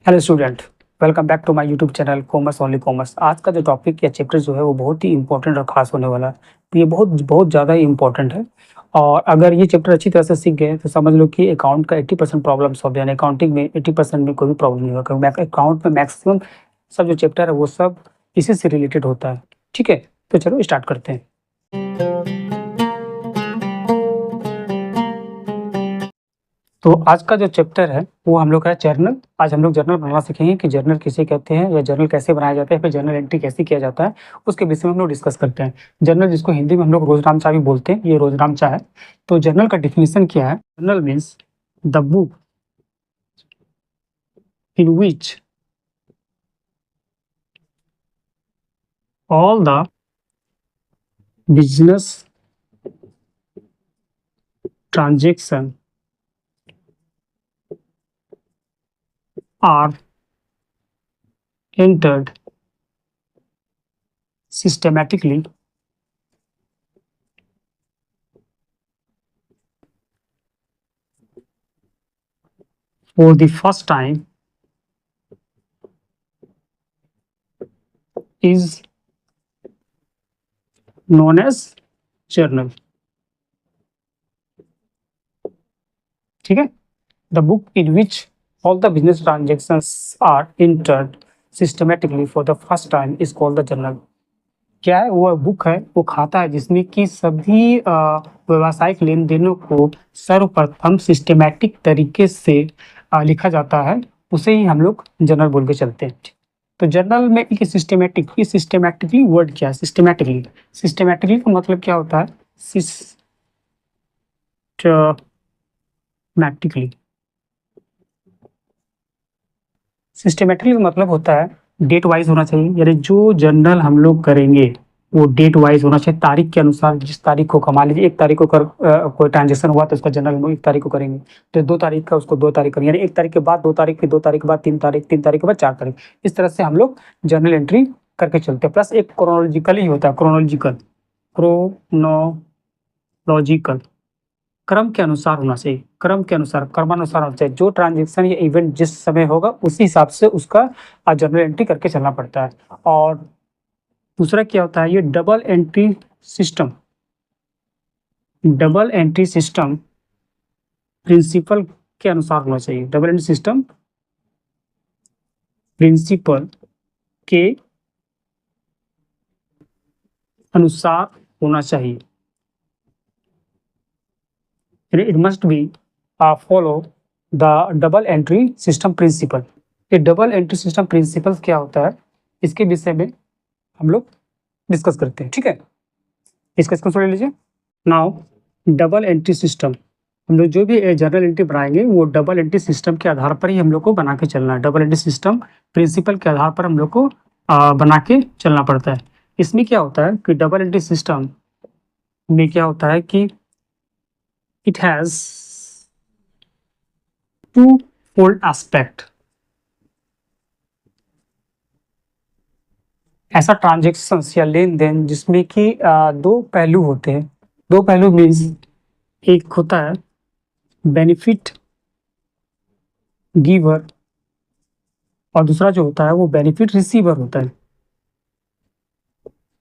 Hello student, welcome back to my YouTube channel commerce only commerce. आज का जो topic या चैप्टर जो है वो बहुत ही इंपॉर्टेंट और खास होने वाला है। तो ये बहुत बहुत ज़्यादा ही इंपॉर्टेंट है। और अगर ये चैप्टर अच्छी तरह से सीख गए तो समझ लो कि अकाउंट का 80% प्रॉब्लम सॉल्व, यानी अकाउंटिंग में 80% में कोई भी प्रॉब्लम नहीं होगा, क्योंकि अकाउंट में मैक्सिमम सब जो चैप्टर है वो सब इसी से रिलेटेड होता है। ठीक है, तो चलो स्टार्ट करते हैं। तो आज का जो चैप्टर है वो हम लोग का है जर्नल। आज हम लोग जर्नल बनाना सीखेंगे कि जर्नल किसे कहते हैं या जर्नल कैसे बनाया जाता है, फिर जर्नल एंट्री कैसे किया जाता है, उसके विषय में हम लोग डिस्कस करते हैं। जर्नल, जिसको हिंदी में हम लोग रोजनामचा भी बोलते हैं, ये रोजनामचा है। तो जर्नल का डिफिनेशन क्या है? Journal means the book in which all the business transaction are entered systematically for the first time is known as journal. ठीक है, the book in which all the business transactions are entered systematically for the first time is called the journal. क्या है वो book है, वो खाता है जिसमें कि सभी व्यावसायिक लेन देनों को सर्वप्रथम सिस्टेमैटिक तरीके से लिखा जाता है, उसे ही हम लोग जर्नल बोल के चलते हैं। तो जर्नल में एक सिस्टेमैटिकली वर्ड क्या है? सिस्टेमैटिकली का मतलब क्या होता है? सिस्टमैटिकली सिस्टमेटिकली का मतलब होता है डेट वाइज होना चाहिए, यानी जो जर्नल हम लोग करेंगे वो डेट वाइज होना चाहिए, तारीख के अनुसार। जिस तारीख को, मान लीजिए 1 तारीख को कोई ट्रांजेक्शन हुआ तो उसका जर्नल हम 1 तारीख को करेंगे, तो 2 तारीख का उसको 2 तारीख करेंगे, यानी 1 तारीख के बाद 2 तारीख, फिर 2 तारीख के बाद 3 तारीख, 3 तारीख के बाद 4 तारीख। इस तरह से हम लोग जर्नल एंट्री करके चलते हैं। प्लस एक क्रोनोलॉजिकली होता है, क्रोनोलॉजिकल क्रम के अनुसार होना चाहिए, क्रमानुसार होना चाहिए। जो ट्रांजेक्शन या इवेंट जिस समय होगा उसी हिसाब से उसका जर्नल एंट्री करके चलना पड़ता है। और दूसरा क्या होता है? ये डबल एंट्री सिस्टम प्रिंसिपल के अनुसार होना चाहिए। डबल एंट्री सिस्टम प्रिंसिपल के अनुसार होना चाहिए। It must be follow the double entry system principle. ये डबल एंट्री सिस्टम प्रिंसिपल क्या होता है, इसके विषय में हम लोग डिस्कस करते हैं। ठीक है, इसका स्क्रीनशॉट ले लीजिए। नाउ डबल एंट्री सिस्टम, हम लोग जो भी जर्नल एंट्री बनाएंगे वो डबल एंट्री सिस्टम के आधार पर ही हम लोग को बना के चलना है। डबल एंट्री सिस्टम प्रिंसिपल के आधार पर हम लोग को बना के चलना पड़ता है। इसमें क्या होता है कि डबल एंट्री सिस्टम में क्या होता है कि it has two-fold aspect. ऐसा ट्रांजेक्शन्स या लेन देन जिसमें कि दो पहलू होते हैं। दो पहलू मीन्स एक होता है बेनिफिट गिवर और दूसरा जो होता है वो बेनिफिट रिसीवर होता है।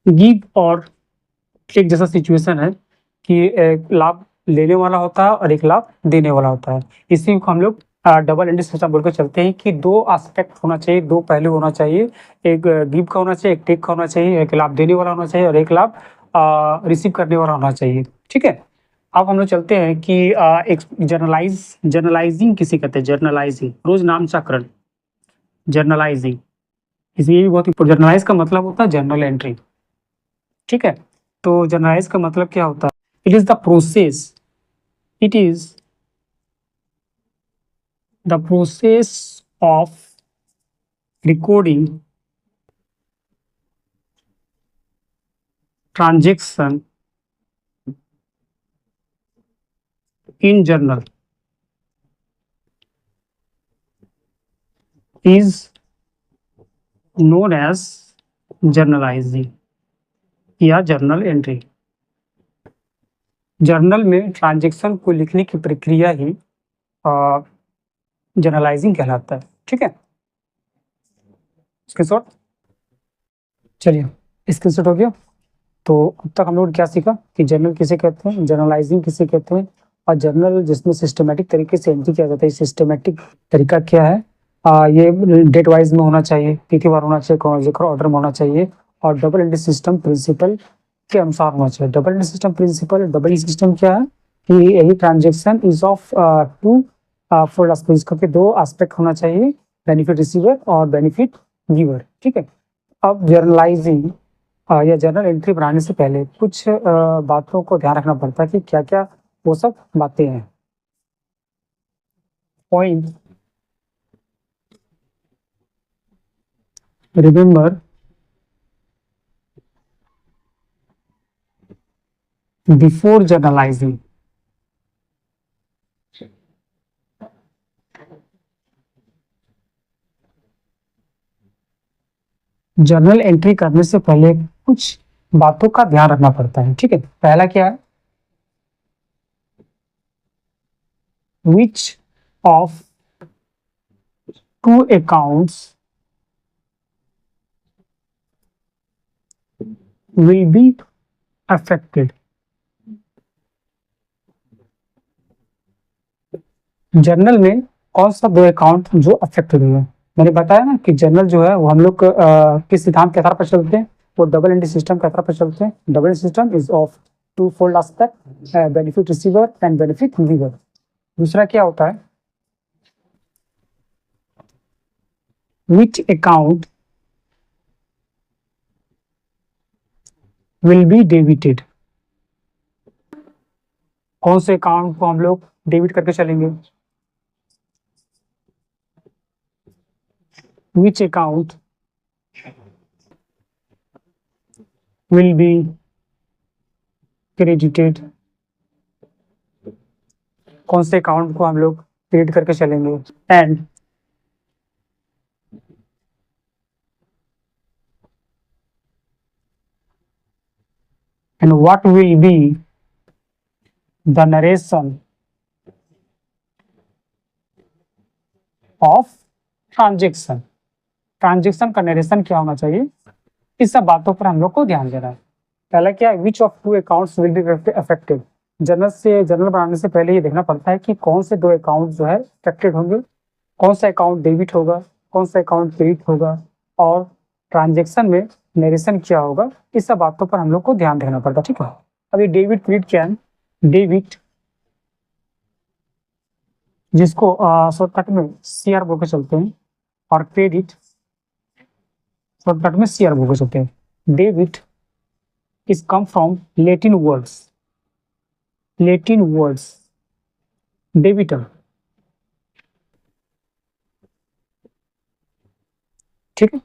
गिव और टेक जैसा सिचुएशन है कि एक लाभ लेने वाला होता है और एक लाभ देने वाला होता है। इसी को हम लोग डबल एंट्री सिस्टम बोल के चलते हैं कि दो एस्पेक्ट होना चाहिए, दो पहलू होना चाहिए। एक गिव का होना चाहिए, एक टेक का होना चाहिए, एक लाभ देने वाला होना चाहिए और एक लाभ रिसीव करने वाला होना चाहिए। ठीक है, अब हम लोग चलते हैं कि एक जर्नलाइजिंग किसे कहते हैं? जर्नलाइजिंग, रोज नामचाकरण, जर्नलाइजिंग। इसलिए भी बहुत इंपॉर्टेंट। जर्नलाइज का मतलब होता है जर्नल एंट्री। ठीक है, तो जर्नलाइज का मतलब क्या होता है? It is the process of recording transaction in journal is known as journalising या जर्नल एंट्री। जर्नल में ट्रांजेक्शन को लिखने की प्रक्रिया ही जर्नलाइजिंग कहलाता है। ठीक है, स्क्रीनशॉट। चलिए, स्क्रीनशॉट हो गया। तो अब तक हम लोगों ने क्या सीखा कि जर्नल किसे कहते हैं, जर्नलाइजिंग किसे कहते हैं, और जर्नल जिसमें सिस्टमेटिक तरीके से एंट्री किया जाता है, सिस्टमेटिक तरीका क्या है। ये डेट वाइज में होना चाहिए, तिथिवार होना चाहिए, क्रोनोलॉजिकल ऑर्डर में होना चाहिए, और डबल एंट्री सिस्टम प्रिंसिपल के अनुसार होना चाहिए। Double entry system principle, double entry system क्या है कि यही transaction is of two full aspect के दो एस्पेक्ट होना चाहिए, बेनिफिट रिसीवर और बेनिफिट गिवर। ठीक है। अब जर्नलाइजिंग या जर्नल एंट्री बनाने से पहले कुछ बातों को ध्यान रखना पड़ता है कि क्या क्या वो सब बातें हैं। Point, remember before journalising, journal entry करने से पहले कुछ बातों का ध्यान रखना पड़ता है। ठीक है। पहला क्या है, which of two accounts will be affected। Journal में कौन सा दो अकाउंट जो अफेक्टेड हुए हैं। मैंने बताया ना कि जर्नल जो है वो हम लोग किस सिद्धांत के आधार पर चलते हैं, वो डबल एंट्री सिस्टम के आधार पर चलते हैं। Double entry system is of two fold aspect, benefit receiver and benefit giver. दूसरा क्या होता है, which account will be debited। कौन से अकाउंट को हम लोग डेबिट करके चलेंगे। which account will be credited। कौन से अकाउंट को हम लोग क्रेडिट करके चलेंगे। And what will be the narration of transaction. Transaction का नरेशन क्या होना चाहिए, इस सब बातों पर हम लोग को ध्यान देना है। पहला क्या है, which of two accounts will be affected. Journal बनाने से पहले ये देखना पड़ता है कि कौन से दो अकाउंट जो है अफेक्टेड होंगे, कौन सा अकाउंट डेबिट होगा, कौन सा अकाउंट क्रेडिट होगा, और ट्रांजेक्शन में नरेशन क्या होगा। इस सब बातों पर हम लोग को ध्यान देना पड़ता है। ठीक है। अब ये डेबिट क्रेडिट क्या है, डेबिट जिसको शॉर्टकट में सीआर बोल के चलते हैं, और क्रेडिट शॉर्टकट में सीआर बोल के चलते हैं। Debit is come from Latin words debitum। ठीक है।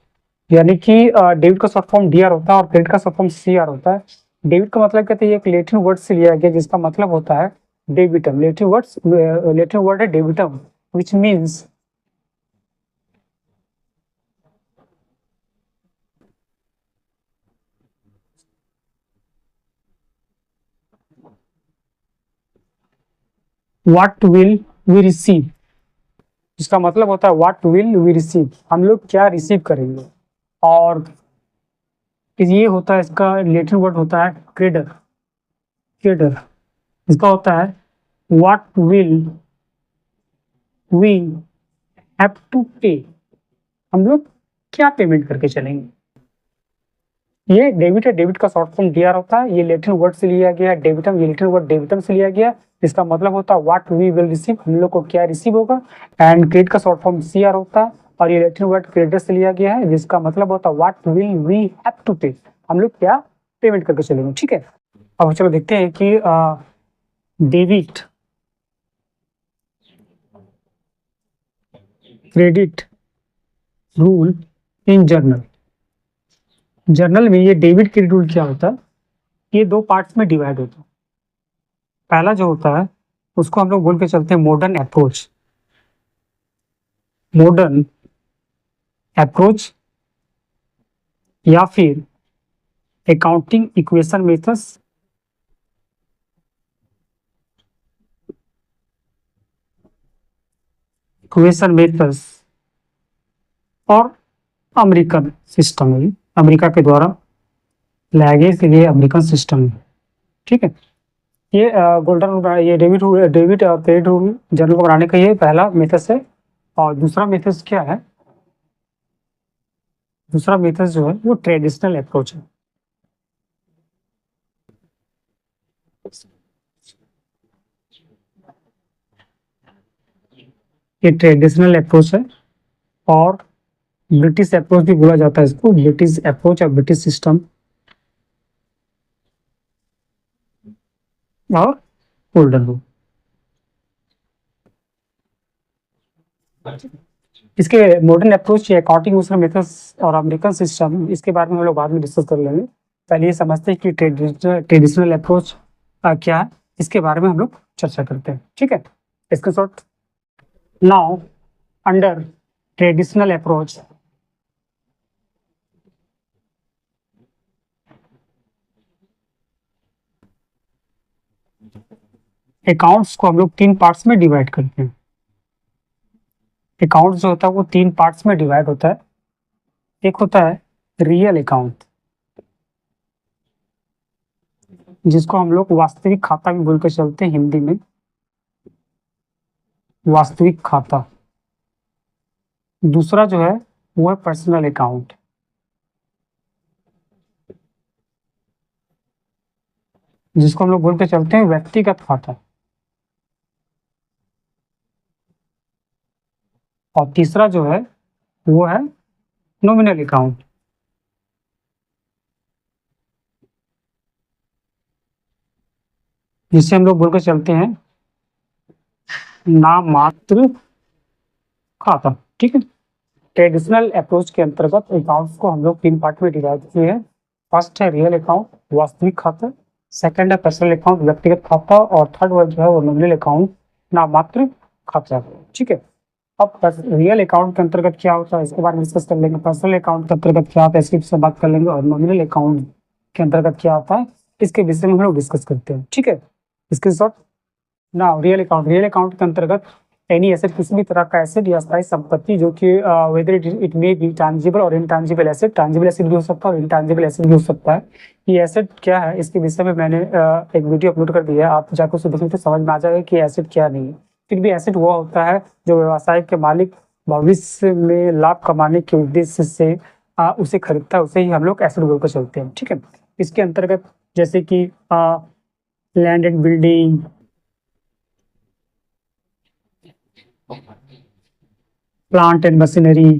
यानी कि डेबिट का शॉर्ट फॉर्म डीआर होता है और क्रेडिट का शॉर्ट फॉर्म सीआर होता है। डेबिट का मतलब कहते हैं एक लैटिन वर्ड से लिया गया जिसका मतलब होता है डेबिटम। लैटिन वर्ड है डेबिटम, which means what will we receive। इसका मतलब होता है what will we receive, हम लोग क्या रिसीव करेंगे। और ये होता है, इसका लैटिन वर्ड होता है क्रेडर। क्रेडर इसका होता है what will we have to pay, हम लोग क्या पेमेंट करके चलेंगे। ये डेबिट है, डेबिट का शॉर्ट फॉर्म डीआर होता है। ये लैटिन वर्ड से लिया गया है डेबिटम, ये लैटिन वर्ड डेबिटम से लिया गया। इसका मतलब होता है व्हाट वी विल रिसीव, हम लोग को क्या रिसीव होगा। एंड क्रेडिट का शॉर्ट फॉर्म सीआर होता है, और ये लैटिन वर्ड क्रेडिटर से लिया गया है जिसका मतलब होता है what will we have to pay, हम लोग क्या पेमेंट करके चलेंगे। ठीक है। अब चलो देखते हैं कि debit credit rule in journal. Journal में ये डेबिट क्रेडिट रूल क्या होता है, ये दो पार्ट्स में डिवाइड होता है। पहला जो होता है उसको हम लोग बोल के चलते हैं मॉडर्न अप्रोच। मॉडर्न अप्रोच या फिर accounting equation methods, equation methods और अमेरिकन सिस्टम है, अमेरिका के द्वारा लाया गया, इसलिए अमेरिकन सिस्टम है। ठीक है, ये गोल्डन रूल, ये डेविड पेरिट रूल जर्नल को बनाने का ये पहला मेथड है। और दूसरा मेथड क्या है? दूसरा मेथड जो है वो ट्रेडिशनल अप्रोच है। ये ट्रेडिशनल अप्रोच है, और ब्रिटिश अप्रोच भी बोला जाता है इसको, ब्रिटिश अप्रोच या ब्रिटिश सिस्टम और गोल्डन रूल। इसके मॉडर्न अप्रोच या अकाउंटिंग दूसरा मेथड्स और अमेरिकन सिस्टम, इसके बारे में हम लोग बाद में डिस्कस कर लेंगे। पहले ये समझते हैं कि ट्रेडिशनल अप्रोच क्या है, इसके बारे में हम लोग चर्चा करते हैं। ठीक है, इसका short now under traditional approach accounts को हम लोग 3 पार्ट्स में डिवाइड करते हैं। अकाउंट जो होता है वो 3 पार्ट्स में डिवाइड होता है। एक होता है रियल अकाउंट, जिसको हम लोग वास्तविक खाता भी बोल के चलते हैं हिंदी में, वास्तविक खाता। दूसरा जो है वो है पर्सनल अकाउंट, जिसको हम लोग बोल के चलते हैं व्यक्तिगत खाता। और तीसरा जो है वो है नॉमिनल अकाउंट, जिसे हम लोग बोल के चलते हैं नाम मात्र खाता। ठीक है, ट्रेडिशनल अप्रोच के अंतर्गत अकाउंट्स को हम लोग 3 पार्ट में डिवाइड किए हैं। फर्स्ट है रियल अकाउंट, वास्तविक खाता। सेकंड है पर्सनल अकाउंट, व्यक्तिगत खाता। और थर्ड वर्ड जो है वो नॉमिनल अकाउंट, नाम मात्र खाता। ठीक है, अब रियल अकाउंट के अंतर्गत क्या होता है इसके बारे में डिस्कस कर लेंगे। पर्सनल अकाउंट के अंतर्गत क्या होता है इसकी से बात कर लेंगे, और नॉमिनल अकाउंट के अंतर्गत क्या होता है इसके विषय में हम लोग डिस्कस करते हैं। ठीक है, इसके शॉर्ट ना रियल अकाउंट, रियल अकाउंट के अंतर्गत एनी एसेट, किसी भी तरह का एसेट या स्थायी संपत्ति जो कि whether it may be tangible और इनटैंजिबल एसेट, टैंजिबल एसेट भी हो सकता है और इनटैंजिबल एसेट भी हो सकता है। ये एसेट क्या है इसके विषय में मैंने एक वीडियो अपलोड कर दिया है, आप जाकर उसे देखें तो समझ में आ जाएगा कि एसेट क्या नहीं है। फिर भी एसेट वो होता है जो व्यवसाय के मालिक भविष्य में लाभ कमाने के उद्देश्य से उसे खरीदता है, उसे ही हम लोग एसेट बोल कर चलते हैं। ठीक है, इसके अंतर्गत जैसे कि land and building, plant and machinery,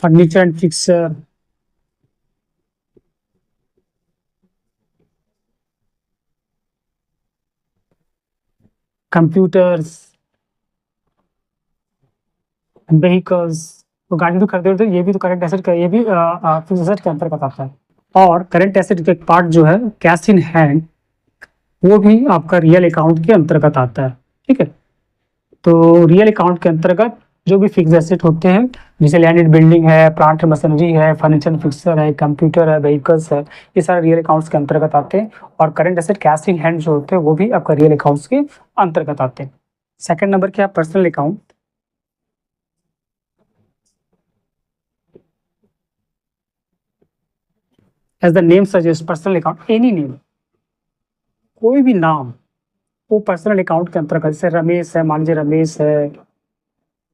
furniture and fixer, computers, vehicles. तो गाड़ी तो खरीदे होते ये भी तो करंट एसेट का, ये भी फिक्स्ड एसेट के अंतर्गत आता है। और करंट एसेट का एक पार्ट जो है कैश इन हैंड, वो भी आपका रियल अकाउंट के अंतर्गत आता है। ठीक है, तो रियल अकाउंट के अंतर्गत जो भी फिक्स एसेट होते हैं, जैसे लैंड एंड बिल्डिंग है, प्लांट मशीनरी है, फर्नीचर फिक्सर है, कंप्यूटर है, व्हीकल्स है, ये सारे रियल अकाउंट्स के अंतर्गत आते हैं। और current asset cash in hand जो होते हैं वो भी आपका रियल अकाउंट्स के अंतर्गत आते हैं। सेकंड नंबर क्या है personal account. As the name suggest, personal account any name, कोई भी नाम वो पर्सनल अकाउंट के अंतर्गत, जैसे रमेश है, मान लीजिए रमेश है,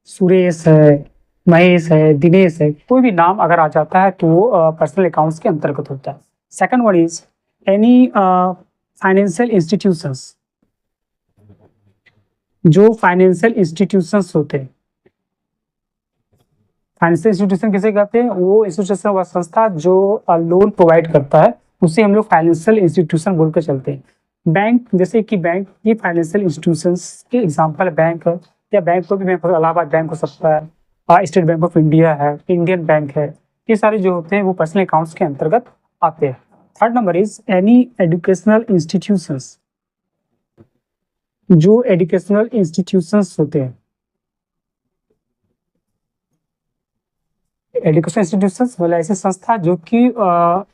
सुरेश है, महेश है, दिनेश है, कोई भी नाम अगर आ जाता है तो वो पर्सनल अकाउंट्स के अंतर्गत होता है। Second one is any financial institutions, जो फाइनेंशियल इंस्टीट्यूशंस होते हैं। फाइनेंशियल इंस्टीट्यूशन किसे कहते हैं? वो इंस्टीट्यूशन व संस्था जो लोन प्रोवाइड करता है उसे हम लोग फाइनेंशियल इंस्टीट्यूशन बोल कर चलते हैं। बैंक, जैसे कि बैंक, ये फाइनेंशियल इंस्टीट्यूशंस के एग्जांपल बैंक है, या बैंक को भी बैंक इलाहाबाद बैंक हो सकता है, स्टेट बैंक ऑफ इंडिया है, इंडियन बैंक है, ये सारे जो होते हैं वो पर्सनल अकाउंट्स के अंतर्गत आते हैं। Third number is any educational institutions, जो एजुकेशनल इंस्टीट्यूशंस होते हैं, एजुकेशन इंस्टीट्यूशंस मतलब ऐसी संस्था जो कि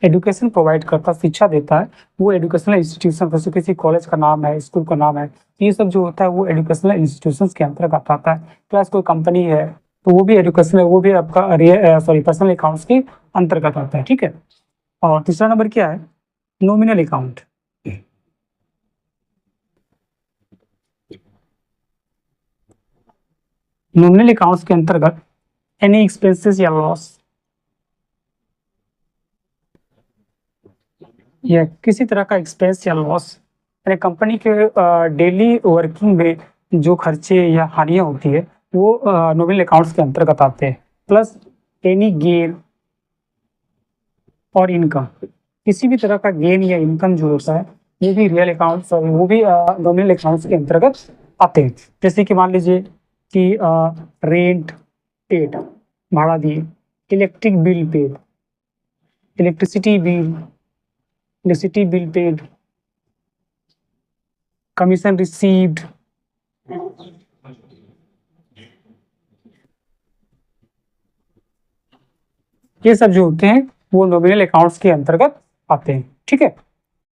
एजुकेशन प्रोवाइड करता, शिक्षा देता है, वो एजुकेशनल इंस्टीट्यूशन, जैसे किसी कॉलेज का नाम है, स्कूल का नाम है, ये सब जो होता है वो एजुकेशनल इंस्टीट्यूशंस के अंतर्गत आता है। प्लस कोई कंपनी है तो वो भी एजुकेशनल, वो भी आपका पर्सनल अकाउंट्स के अंतर्गत आता है, ठीक है। और तीसरा नंबर क्या है, नॉमिनल अकाउंट। नॉमिनल अकाउंट्स के अंतर्गत एनी एक्सपेंसेस या लॉस या किसी तरह का एक्सपेंस या लॉस, यानी कंपनी के डेली वर्किंग में जो खर्चे या हानियां होती है वो नॉमिनल अकाउंट्स के अंतर्गत आते हैं। प्लस एनी गेन और इनकम, किसी भी तरह का गेन या इनकम जो होता है वो भी रियल अकाउंट, सॉरी वो भी नॉमिनल अकाउंट्स के अंतर्गत आते हैं। जैसे कि मान लीजिए कि रेंट पेड, भाड़ा दिए, electric bill paid, electricity bill, electricity bill paid, commission received, ये सब जो होते हैं वो नॉमिनल अकाउंट्स के अंतर्गत आते हैं, ठीक है।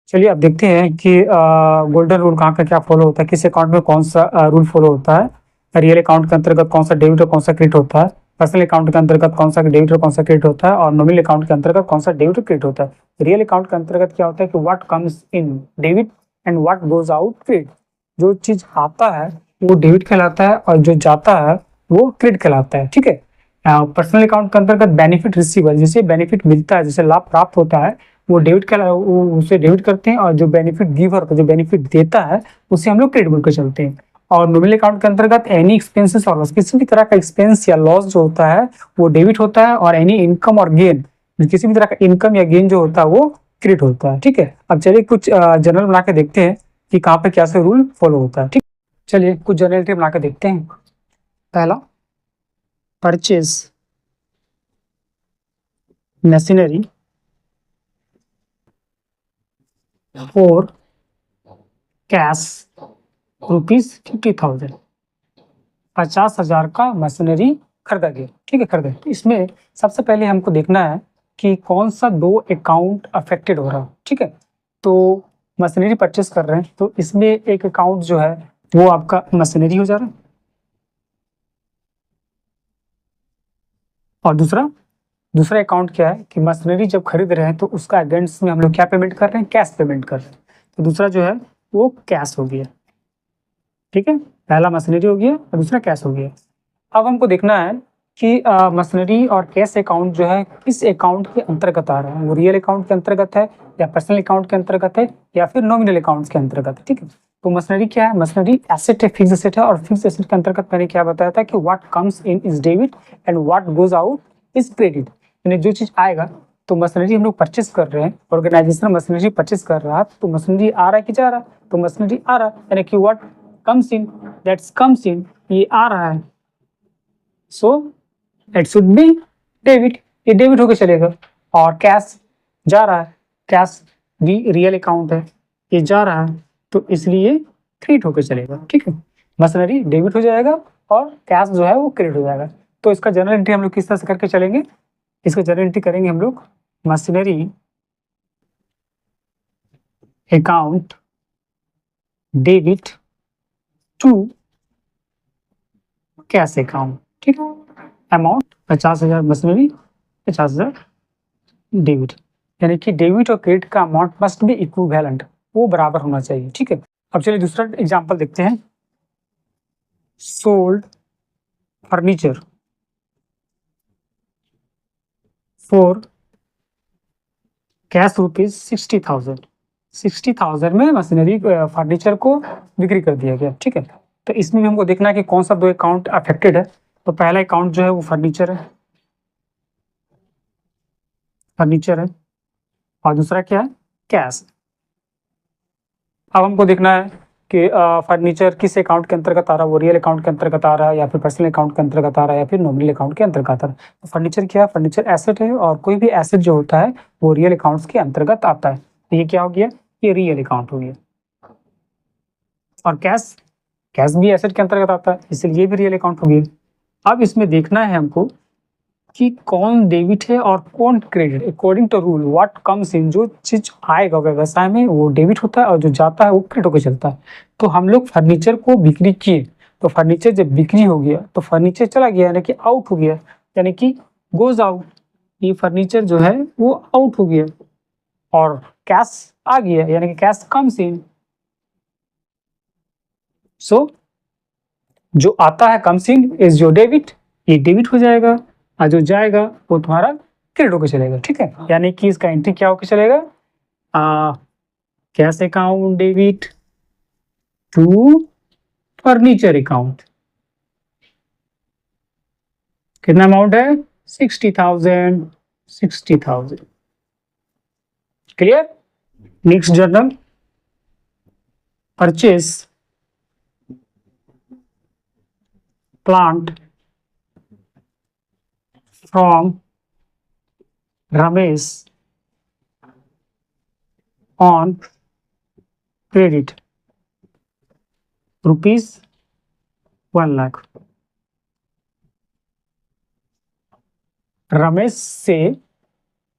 चलिए अब देखते हैं कि गोल्डन रूल कहाँ का क्या फॉलो होता है, किस अकाउंट में कौन सा रूल फॉलो होता है। रियल अकाउंट के अंतर्गत कौन सा डेबिट और कौन सा क्रेडिट होता है, पर्सनल अकाउंट के अंतर्गत कौन सा डेबिट और कौन सा क्रेडिट होता है, और नॉमिनल अकाउंट के अंतर्गत कौन सा डेबिट और क्रेडिट होता है। रियल अकाउंट के अंतर्गत क्या होता है कि what comes in debit and what goes out credit, जो चीज आता है वो डेबिट कहलाता है और जो जाता है वो क्रेडिट कहलाता है, ठीक है। पर्सनल अकाउंट के अंतर्गत बेनिफिट रिसीवर, जैसे बेनिफिट मिलता है, जैसे लाभ प्राप्त होता है, वो डेबिट कहला, वो उसे डेबिट करते हैं, और जो बेनिफिट गिवर जो बेनिफिट देता है उसे हम लोग क्रेडिट बोल के चलते हैं। और नॉमिनल अकाउंट के अंतर्गत एनी एक्सपेंसेस और लॉस, किसी भी तरह का एक्सपेंस या लॉस जो होता है वो डेबिट होता है, और एनी इनकम और गेन, किसी भी तरह का इनकम या गेन जो होता है वो क्रेडिट होता है, ठीक है। अब चलिए कुछ जनरल बना के देखते हैं कि कहाँ पे क्या से रूल फॉलो होता है, ठीक। चलिए कुछ जनरलिटी बना के देखते हैं। पहला, परचेज मशीनरी फॉर कैश ₹50,000, 50,000 का मशीनरी खरीदा गया, ठीक है, खरीदा। तो इसमें सबसे पहले हमको देखना है कि कौन सा दो अकाउंट अफेक्टेड हो रहा है, ठीक है। तो मशीनरी परचेस कर रहे हैं तो इसमें एक अकाउंट जो है वो आपका मशीनरी हो जा रहा है, और दूसरा दूसरा अकाउंट क्या है कि मशीनरी जब खरीद रहे हैं तो उसका अगेंस्ट में हम लोग क्या पेमेंट कर रहे हैं, कैश पेमेंट कर रहे हैं। तो दूसरा जो है वो कैश हो गया, ठीक है। पहला मशीनरी हो गया और दूसरा कैश हो गया। अब हमको देखना है कि मशीनरी और कैश अकाउंट जो है किस अकाउंट के अंतर्गत आ रहा है, वो रियल अकाउंट के अंतर्गत है या पर्सनल अकाउंट के अंतर्गत है या फिर नॉमिनल अकाउंट के अंतर्गत है, ठीक है। तो मशीनरी क्या है, मशीनरी एसेट है, फिक्स एसेट है, और फिक्स एसेट के अंतर्गत मैंने क्या बताया था कि what comes in is debit and what goes out is credit, यानी जो चीज आएगा, तो मशीनरी हम लोग परचेस कर रहे हैं, ऑर्गेनाइजेशन मशीनरी परचेस कर रहा है, तो मशीनरी आ रहा है कि जा रहा है, तो मशीनरी आ रहा है, यानी कि what comes in, that's comes in, ये आ रहा है, so it should be debit, ये डेबिट होकर चलेगा। और कैश जा रहा है, कैश भी रियल अकाउंट है, ये जा रहा है, तो इसलिए क्रेडिट होकर चलेगा, ठीक है। मशीनरी डेबिट हो जाएगा और कैश जो है वो क्रेडिट हो जाएगा। तो इसका जनरल एंट्री हम लोग किस तरह से करके चलेंगे, इसका जनरल एंट्री करेंगे हम लोग, machinery account debit to cash account, ठीक है। अमाउंट 50,000 मशीनरी, 50,000 डेबिट, यानी कि डेबिट और क्रेडिट का अमाउंट मस्ट बी इक्विवेलेंट, वो बराबर होना चाहिए, ठीक है। अब चलिए दूसरा एग्जांपल देखते हैं। सोल्ड फर्नीचर फॉर कैश ₹60,000, 60,000 में मशीनरी फर्नीचर को बिक्री कर दिया गया, ठीक है। तो इसमें भी हमको देखना है कि कौन सा दो अकाउंट अफेक्टेड है। तो पहला अकाउंट जो है वो फर्नीचर है, फर्नीचर है, और दूसरा क्या है, कैश। अब हमको देखना है कि फर्नीचर किस अकाउंट के अंतर्गत आ रहा है, वो रियल अकाउंट के अंतर्गत आ रहा है या फिर पर्सनल अकाउंट के अंतर्गत आ रहा है या फिर नॉमिनल अकाउंट के अंतर्गत आ रहा है। तो फर्नीचर क्या है, फर्नीचर एसेट है, और कोई भी एसेट जो होता है वो रियल अकाउंट्स के अंतर्गत आता है। तो ये क्या हो गया, ये रियल अकाउंट हो गया। और कैश, कैश भी एसेट के अंतर्गत आता है, इसलिए ये भी रियल अकाउंट हो गया। अब इसमें देखना है हमको कि कौन डेबिट है और कौन credit. According to rule what comes in, जो चीज आएगा व्यवसाय में वो डेबिट होता है और जो जाता है वो क्रेडिट होकर चलता है। तो हम लोग फर्नीचर को बिक्री किए, तो फर्नीचर जब बिक्री हो गया तो फर्नीचर चला गया यानी कि आउट हो गया, यानी कि गोज आउट। ये फर्नीचर जो है वो आउट हो गया और कैश आ गया यानी कि कैश कम्स इन। सो जो आता है comes in is your debit, ये डेबिट हो जाएगा और जो जाएगा वो तुम्हारा क्रेडिट होकर चलेगा। ठीक है, यानी कि इसका एंट्री क्या होकर चलेगा, cash account debit to furniture account. कितना अमाउंट है, 60,000, 60,000। Clear. Next journal, purchase plant from Ramesh on credit ₹1,00,000। Ramesh से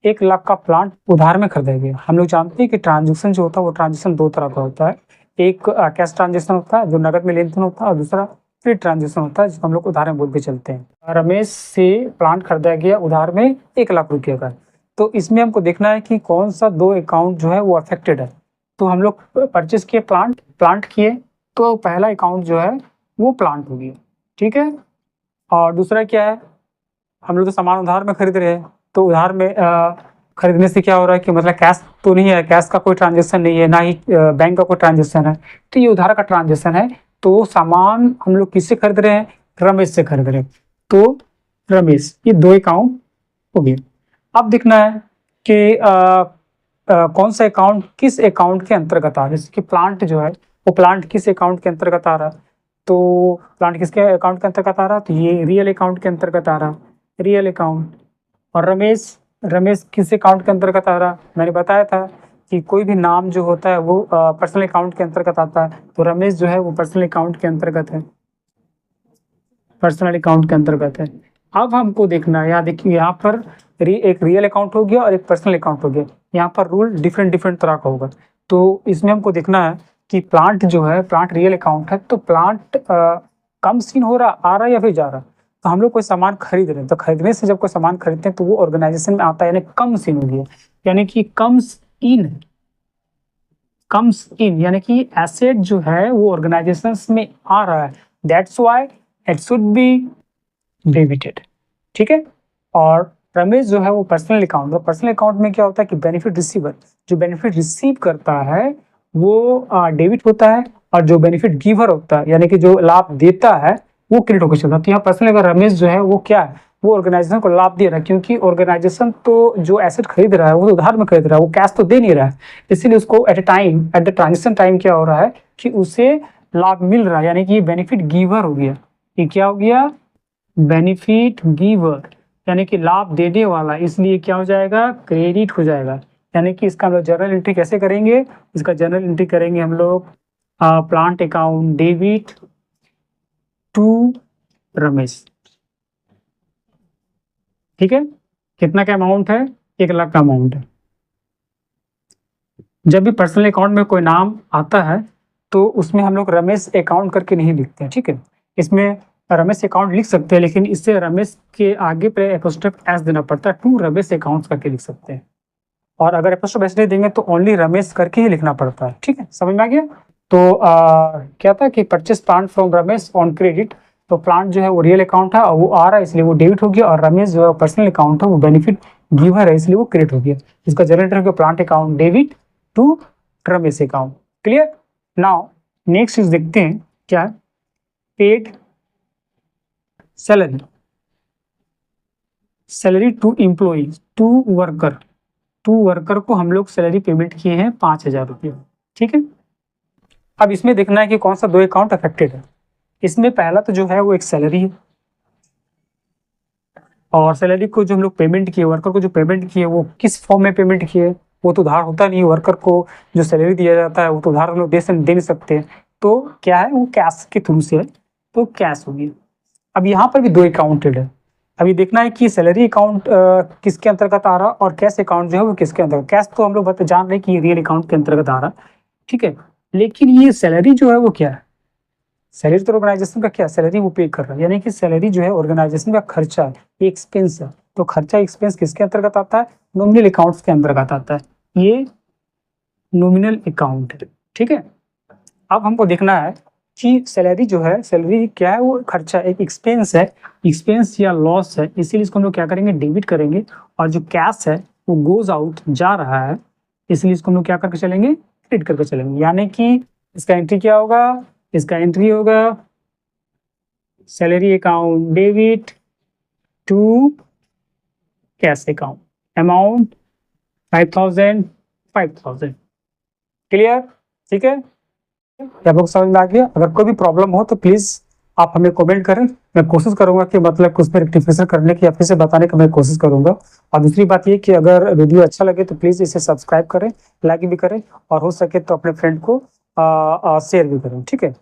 1,00,000 का प्लांट उधार में खरीदा गया। हम लोग जानते हैं कि ट्रांजेक्शन जो होता है वो ट्रांजेक्शन दो तरह का होता है, एक कैश ट्रांजेक्शन होता है जो नगद में लेन देन होता है और दूसरा फ्री ट्रांजेक्शन होता है जिसको हम लोग उधार में बोल के चलते हैं। रमेश से प्लांट खरीदा गया उधार में 1,00,000 रुपये का। तो इसमें हमको देखना है कि कौन सा दो अकाउंट जो है वो अफेक्टेड है। तो हम लोग परचेस किए प्लांट किए, तो पहला अकाउंट जो है वो प्लांट हो गया। ठीक है, और दूसरा क्या है, हम लोग तो सामान उधार में खरीद रहे हैं, तो उधार में खरीदने से क्या हो रहा है कि मतलब कैश तो नहीं है, कैश का कोई ट्रांजेक्शन नहीं है, ना ही बैंक का कोई ट्रांजेक्शन है, तो ये उधार का ट्रांजेक्शन है। तो सामान हम लोग किससे खरीद रहे हैं, रमेश से खरीद रहे हैं। तो रमेश, ये दो अकाउंट हो गए। अब देखना है कि कौन सा अकाउंट किस अकाउंट के अंतर्गत आ रहा है। जैसे कि प्लांट जो है वो प्लांट किस अकाउंट के अंतर्गत आ रहा है, तो प्लांट किसके अकाउंट के अंतर्गत आ रहा है, तो ये रियल अकाउंट के अंतर्गत आ रहा है, रियल अकाउंट। और रमेश, रमेश किस अकाउंट के अंतर्गत आ रहा, मैंने बताया था कि कोई भी नाम जो होता है वो पर्सनल अकाउंट के अंतर्गत आता है। तो रमेश जो है वो पर्सनल अकाउंट के अंतर्गत है, पर्सनल अकाउंट के अंतर्गत है। अब हमको देखना है, यहाँ देखिए यहाँ पर एक रियल अकाउंट हो गया और एक पर्सनल अकाउंट हो गया। यहाँ पर रूल डिफरेंट डिफरेंट तरह का होगा। तो इसमें हमको देखना है कि प्लांट जो है, प्लांट रियल अकाउंट है, तो प्लांट कम सीन हो रहा, आ रहा या फिर जा रहा। तो हम लोग कोई सामान खरीद रहे हैं, तो खरीदने से जब कोई सामान खरीदते हैं तो वो ऑर्गेनाइजेशन में आता है, यानी कम सीन हो गया, यानी कि कम्स इन, कम्स इन यानी कि एसेट जो है वो ऑर्गेनाइजेशन में आ रहा है, that's why it should be debited. ठीक है, और रमेश जो है वो पर्सनल अकाउंट, पर्सनल अकाउंट में क्या होता है कि बेनिफिट रिसीवर, जो बेनिफिट रिसीव करता है वो डेबिट होता है, और जो बेनिफिट गिवर होता है यानी कि जो लाभ देता है वो क्रेडिट होकर चलता है। तो यहाँ पर्सनल अगर रमेश जो है वो क्या है, वो ऑर्गेनाइजेशन को लाभ दे रहा है, क्योंकि ऑर्गेनाइजेशन तो जो एसेट खरीद रहा है वो तो उधार में खरीद रहा है, वो कैश तो दे नहीं रहा है। इसीलिए उसको एट द ट्रांजेक्शन टाइम क्या हो रहा है कि उसे लाभ मिल रहा है, यानी कि बेनिफिट गिवर हो गया। ये क्या हो गया, बेनिफिट गिवर, यानी कि लाभ देने वाला, इसलिए क्या हो जाएगा, क्रेडिट हो जाएगा। यानी कि इसका हम लोग जर्नल एंट्री कैसे करेंगे, इसका जर्नल एंट्री करेंगे हम लोग plant account debit to Ramesh. ठीक है, कितना का अमाउंट है, 1,00,000 का अमाउंट है। जब भी पर्सनल अकाउंट में कोई नाम आता है तो उसमें हम लोग रमेश अकाउंट करके नहीं लिखते हैं। ठीक है, इसमें रमेश अकाउंट लिख सकते हैं, लेकिन इससे रमेश के आगे पे एपोस्ट्रोफ एस देना पड़ता है, टू रमेश अकाउंट्स करके लिख सकते हैं। और अगर एपोस्ट्रोफ एस नहीं देंगे तो ओनली रमेश करके ही लिखना पड़ता है। ठीक है, समझ में आ गया। तो क्या था कि purchase plant from Ramesh on credit, तो प्लांट जो है वो रियल अकाउंट है और वो आ रहा है इसलिए वो डेबिट हो गया, और रमेश जो है पर्सनल अकाउंट है वो बेनिफिट गिवर है इसलिए वो क्रेडिट हो गया। इसका जनरेटर हो गया plant account debit to Ramesh account. Clear. Now next चीज देखते हैं क्या है, paid salary, salary to employee, to worker, to worker को हम लोग सैलरी पेमेंट किए हैं 5,000 रुपये। ठीक है, अब इसमें देखना है कि कौन सा दो अकाउंट अफेक्टेड है। इसमें पहला तो जो है वो एक सैलरी है, और सैलरी को जो हम लोग पेमेंट किए, वर्कर को जो पेमेंट किए वो किस फॉर्म में पेमेंट किए, वो तो उधार होता नहीं। वर्कर को जो सैलरी दिया जाता है वो तो उधार हम लोग दे नहीं सकते, तो क्या है वो कैश के थ्रू से है, तो कैश होगी। अब यहाँ पर भी दो अकाउंटेड है, अभी देखना है कि सैलरी अकाउंट किसके अंतर्गत आ रहा और कैश अकाउंट जो है वो किसके अंतर्गत। कैश तो हम लोग जान रहे हैं कि रियल अकाउंट के अंतर्गत आ रहा, ठीक है, लेकिन ये सैलरी जो है वो क्या है? सैलरी तो ऑर्गेनाइजेशन का क्या, सैलरी वो पे कर रहा है, यानी कि सैलरी जो है ऑर्गेनाइजेशन का खर्चा है, एक्सपेंस है। तो खर्चा एक्सपेंस किसके अंतर्गत आता है? नॉमिनल अकाउंट्स के अंतर्गत आता है। ये नॉमिनल अकाउंट है, ठीक है। अब हमको देखना है कि सैलरी जो है, सैलरी क्या है? वो खर्चा, एक एक्सपेंस है, एक्सपेंस या लॉस है, इसीलिए इसको हम लोग क्या करेंगे? डेबिट करेंगे। और जो कैश है वो गोज आउट, जा रहा है, इसलिए इसको हम लोग क्या करके चलेंगे? क्रेडिट करके चलेंगे। यानी कि इसका एंट्री क्या होगा? इसका एंट्री होगा salary account debit to cash account, amount 5000, 5000। Clear? ठीक है, आप लोग समझ में आ गया? अगर कोई भी प्रॉब्लम हो तो प्लीज आप हमें कमेंट करें, मैं कोशिश करूंगा कि मतलब कुछ पे रेक्टिफिकेशन करने की या फिर से बताने की मैं कोशिश करूंगा। और दूसरी बात ये कि अगर वीडियो अच्छा लगे तो प्लीज इसे सब्सक्राइब करें, लाइक भी करें, और हो सके तो अपने फ्रेंड को शेयर भी करें, ठीक है।